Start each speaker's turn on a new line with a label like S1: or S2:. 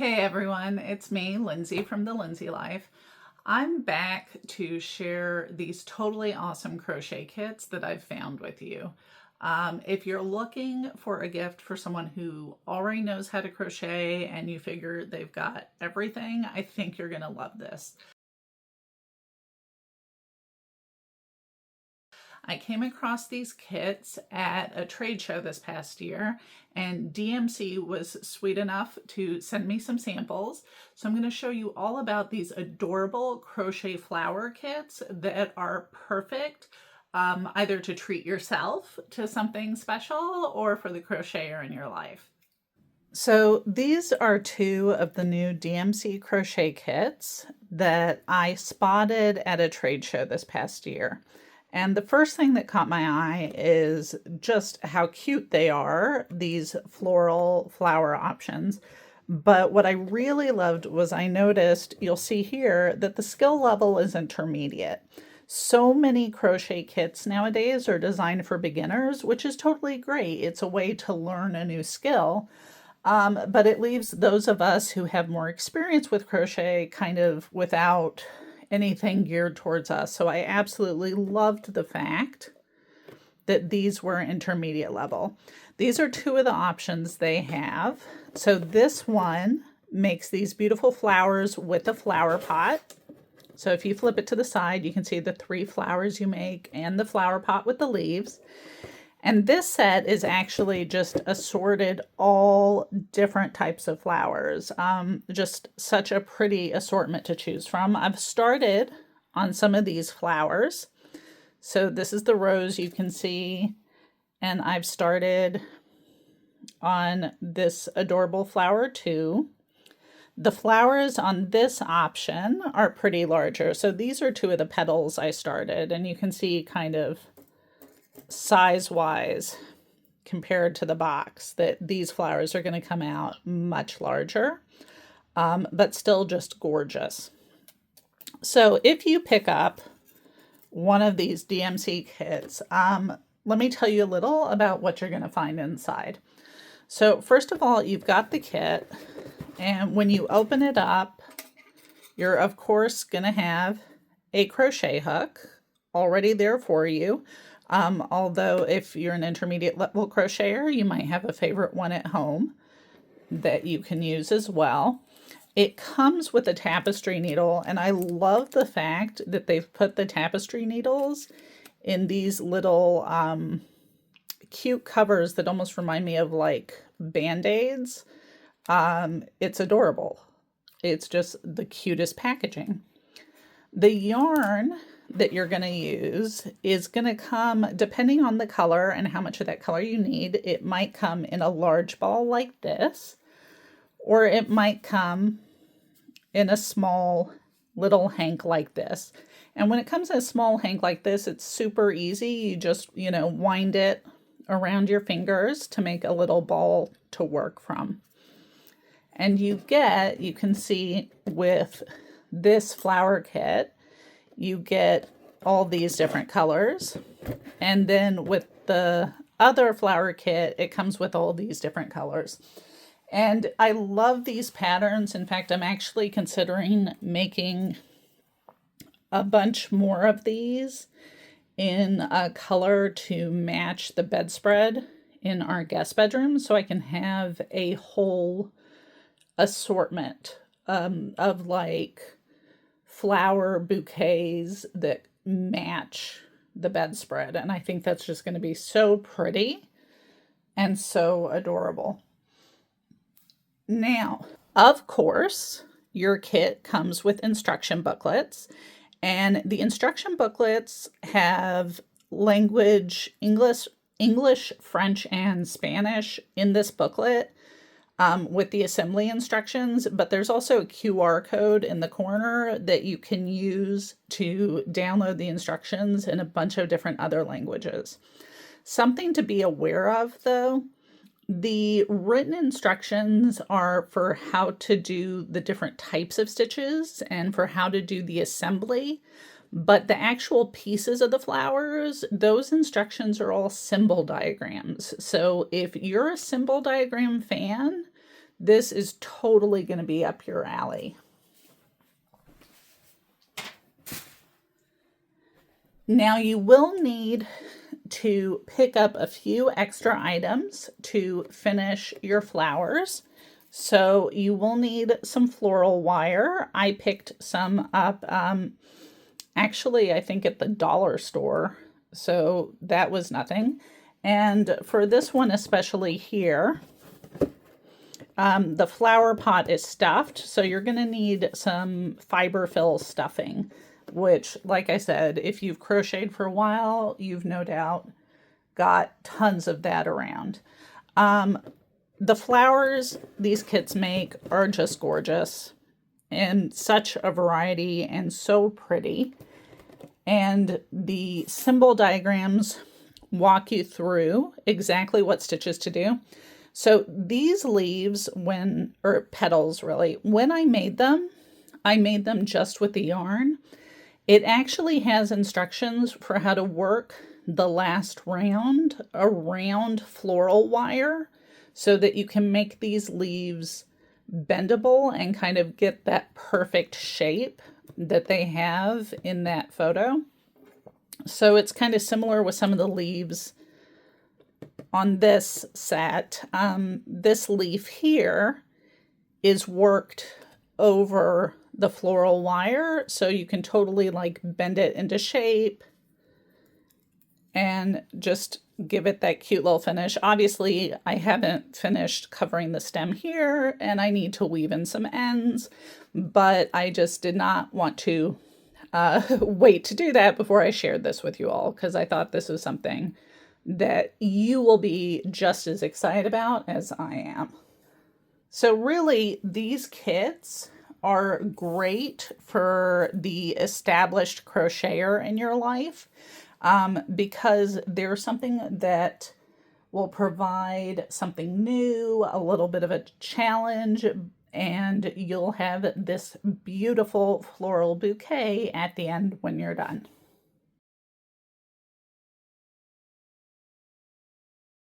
S1: Hey everyone, it's me, Lindsay from The Lindsay Life. I'm back to share these totally awesome crochet kits that I've found with you. If you're looking for a gift for someone who already knows how to crochet and you figure they've got everything, I think you're going to love this. I came across these kits at a trade show this past year, and DMC was sweet enough to send me some samples. So I'm going to show you all about these adorable crochet flower kits that are perfect either to treat yourself to something special or for the crocheter in your life. So these are two of the new DMC crochet kits that I spotted at a trade show this past year. And the first thing that caught my eye is just how cute they are, these floral flower options. But what I really loved was I noticed, you'll see here, that the skill level is intermediate. So many crochet kits nowadays are designed for beginners, which is totally great. It's a way to learn a new skill. But it leaves those of us who have more experience with crochet kind of without anything geared towards us. So I absolutely loved the fact that these were intermediate level. These are two of the options they have. So this one makes these beautiful flowers with a flower pot. So if you flip it to the side, you can see the 3 flowers you make and the flower pot with the leaves. And this set is actually just assorted all different types of flowers. Just such a pretty assortment to choose from. I've started on some of these flowers. So this is the rose you can see. And I've started on this adorable flower too. The flowers on this option are pretty larger. So these are 2 of the petals I started. And you can see kind of size-wise compared to the box that these flowers are going to come out much larger, but still just gorgeous. So if you pick up one of these DMC kits, let me tell you a little about what you're going to find inside. So first of all, you've got the kit, and when you open it up, you're of course going to have a crochet hook already there for you. Although if you're an intermediate level crocheter, you might have a favorite one at home that you can use as well. It comes with a tapestry needle, and I love the fact that they've put the tapestry needles in these little cute covers that almost remind me of like Band-Aids. It's adorable. It's just the cutest packaging. The yarn that you're going to use is going to come, depending on the color and how much of that color you need, it might come in a large ball like this, or it might come in a small little hank like this. And when it comes in a small hank like this, it's super easy. You just, wind it around your fingers to make a little ball to work from. And you can see with this flower kit, you get all these different colors. And then with the other flower kit, it comes with all these different colors. And I love these patterns. In fact, I'm actually considering making a bunch more of these in a color to match the bedspread in our guest bedroom, so I can have a whole assortment of like flower bouquets that match the bedspread. And I think that's just going to be so pretty and so adorable. Now, of course, your kit comes with instruction booklets, and the instruction booklets have language, English, French, and Spanish in this booklet. With the assembly instructions, but there's also a QR code in the corner that you can use to download the instructions in a bunch of different other languages. Something to be aware of, though, the written instructions are for how to do the different types of stitches and for how to do the assembly, but the actual pieces of the flowers, those instructions are all symbol diagrams. So if you're a symbol diagram fan, this is totally going to be up your alley. Now you will need to pick up a few extra items to finish your flowers. So you will need some floral wire. I picked some up, actually, I think at the dollar store. So that was nothing. And for this one, especially here, the flower pot is stuffed. So you're going to need some fiber fill stuffing, which, like I said, if you've crocheted for a while, you've no doubt got tons of that around. The flowers these kits make are just gorgeous and such a variety and so pretty. And the symbol diagrams walk you through exactly what stitches to do. So these leaves, or petals really, when I made them just with the yarn. It actually has instructions for how to work the last round around floral wire so that you can make these leaves bendable and kind of get that perfect shape that they have in that photo. So it's kind of similar with some of the leaves on this set. This leaf here is worked over the floral wire, so you can totally like bend it into shape and just give it that cute little finish. Obviously, I haven't finished covering the stem here and I need to weave in some ends, but I just did not want to wait to do that before I shared this with you all, because I thought this was something that you will be just as excited about as I am. So really, these kits are great for the established crocheter in your life, because they're something that will provide something new, a little bit of a challenge, and you'll have this beautiful floral bouquet at the end when you're done.